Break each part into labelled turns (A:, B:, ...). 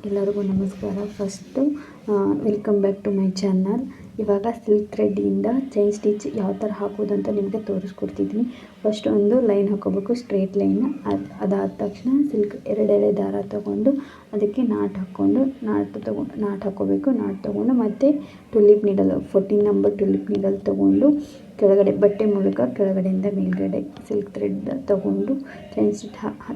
A: ಎಲ್ಲರಿಗೂ ನಮಸ್ಕಾರ. First welcome back to my channel. ಇವಾಗ ಸಿಲ್ಕ್ ಥ್ರೆಡ್ಡಿಂದ ಚೈನ್ ಸ್ಟಿಚ್ ಯಾವ ಥರ ಹಾಕೋದು ಅಂತ ನಿಮಗೆ ತೋರಿಸ್ಕೊಡ್ತಿದ್ದೀನಿ. ಫಸ್ಟ್ ಒಂದು ಲೈನ್ ಹಾಕೋಬೇಕು, ಸ್ಟ್ರೇಟ್ ಲೈನ್. ಅದಾದ ತಕ್ಷಣ ಸಿಲ್ಕ್ ಎರಡೆಳೆ ದಾರ ತೊಗೊಂಡು ಅದಕ್ಕೆ ನಾಟ್ ಹಾಕೋಬೇಕು. ನಾಟ್ ತೊಗೊಂಡು ಮತ್ತು tulip needle 14 number tulip needle ತೊಗೊಂಡು ಕೆಳಗಡೆ ಬಟ್ಟೆ ಮೂಲಕ ಕೆಳಗಡೆಯಿಂದ ಮೇಲ್ಗಡೆ ಸಿಲ್ಕ್ ಥ್ರೆಡ್ ತೊಗೊಂಡು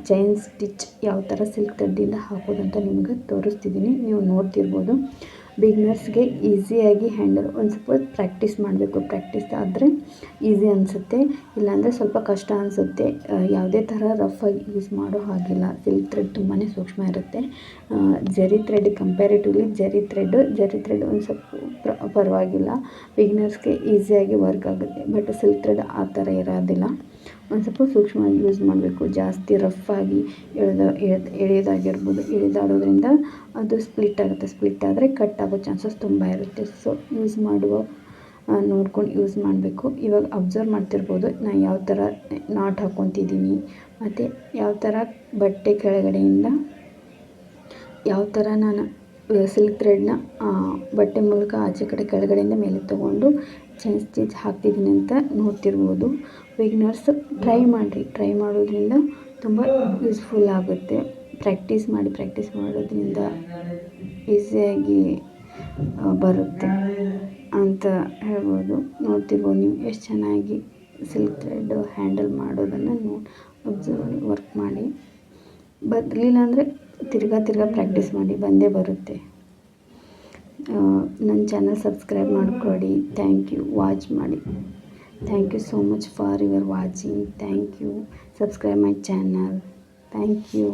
A: ಚೈನ್ ಸ್ಟಿಚ್ ಯಾವ ಥರ ಸಿಲ್ಕ್ ಥ್ರೆಡ್ಡಿಂದ ಹಾಕೋದಂತ ನಿಮಗೆ ತೋರಿಸ್ತಿದ್ದೀನಿ. ನೀವು ನೋಡ್ತಿರ್ಬೋದು. ಬಿಗ್ನರ್ಸ್ಗೆ ಈಸಿಯಾಗಿ ಹ್ಯಾಂಡಲ್ ಒಂದು ಸ್ವಲ್ಪ ಪ್ರಾಕ್ಟೀಸ್ ಮಾಡಬೇಕು. ಪ್ರಾಕ್ಟೀಸ್ ಆದರೆ ಈಸಿ ಅನಿಸುತ್ತೆ, ಇಲ್ಲಾಂದರೆ ಸ್ವಲ್ಪ ಕಷ್ಟ ಅನಿಸುತ್ತೆ. ಯಾವುದೇ ಥರ ರಫಾಗಿ ಯೂಸ್ ಮಾಡೋ ಹಾಗಿಲ್ಲ. ಸಿಲ್ಕ್ ಥ್ರೆಡ್ ತುಂಬಾ ಸೂಕ್ಷ್ಮ ಇರುತ್ತೆ. ಜರಿ ಥ್ರೆಡ್ ಕಂಪ್ಯಾರಿಟಿವ್ಲಿ ಜರಿ ಥ್ರೆಡ್ ಒಂದು ಸ್ವಲ್ಪ ಪರವಾಗಿಲ್ಲ, ಬಿಗ್ನರ್ಸ್ಗೆ ಈಸಿಯಾಗಿ ವರ್ಕ್ ಆಗುತ್ತೆ. ಬಟ್ ಸಿಲ್ಕ್ ಥ್ರೆಡ್ ಆ ಥರ ಇರೋದಿಲ್ಲ. ಒಂದು ಸ್ವಲ್ಪ ಸೂಕ್ಷ್ಮವಾಗಿ ಯೂಸ್ ಮಾಡಬೇಕು. ಜಾಸ್ತಿ ರಫಾಗಿ ಎಳೆದಾಡೋದ್ರಿಂದ ಅದು ಸ್ಪ್ಲಿಟ್ ಆಗುತ್ತೆ. ಸ್ಪ್ಲಿಟ್ ಆದರೆ ಕಟ್ ಆಗೋ ಚಾನ್ಸಸ್ ತುಂಬ ಇರುತ್ತೆ. ಸೊ ನೋಡ್ಕೊಂಡು ಯೂಸ್ ಮಾಡಬೇಕು. ಇವಾಗ ಅಬ್ಸರ್ವ್ ಮಾಡ್ತಿರ್ಬೋದು ನಾನು ಯಾವ ಥರ ನಾಟ್ ಹಾಕ್ಕೊತಿದ್ದೀನಿ ಮತ್ತು ಯಾವ ಥರ ಬಟ್ಟೆ ಕೆಳಗಡೆಯಿಂದ ಯಾವ ಥರ ನಾನು ಸಿಲ್ಕ್ ಥ್ರೆಡ್ನ ಬಟ್ಟೆ ಮೂಲಕ ಆಚೆ ಕಡೆ ಕೆಳಗಡೆಯಿಂದ ಮೇಲೆ ತೊಗೊಂಡು ಚೈನ್ ಸ್ಟಿಚ್ ಹಾಕ್ತಿದ್ದೀನಿ ಅಂತ ನೋಡ್ತಿರ್ಬೋದು. ಬಿಗ್ನರ್ಸ್ ಟ್ರೈ ಮಾಡೋದ್ರಿಂದ ತುಂಬ ಯೂಸ್ಫುಲ್ ಆಗುತ್ತೆ. ಪ್ರಾಕ್ಟೀಸ್ ಮಾಡೋದ್ರಿಂದ ಈಸಿಯಾಗಿ ಬರುತ್ತೆ ಅಂತ ಹೇಳ್ಬೋದು. ನೋಡ್ತಿರ್ಬೋದು ನೀವು ಎಷ್ಟು ಚೆನ್ನಾಗಿ ಸಿಲ್ಕ್ ಥ್ರೆಡ್ ಹ್ಯಾಂಡಲ್ ಮಾಡೋದನ್ನು ಅಬ್ಸರ್ವ್ ಮಾಡಿ ವರ್ಕ್ ಮಾಡಿ. ಬರಲಿಲ್ಲ ಅಂದರೆ ತಿರ್ಗಾ ಪ್ರಾಕ್ಟೀಸ್ ಮಾಡಿ, ಬಂದೇ ಬರುತ್ತೆ. ನನ್ನ ಚಾನಲ್ ಸಬ್ಸ್ಕ್ರೈಬ್ ಮಾಡಿಕೊಡಿ. Thank you. ವಾಚ್ ಮಾಡಿ. Thank you so much for your watching. Thank you. Subscribe my channel. Thank you.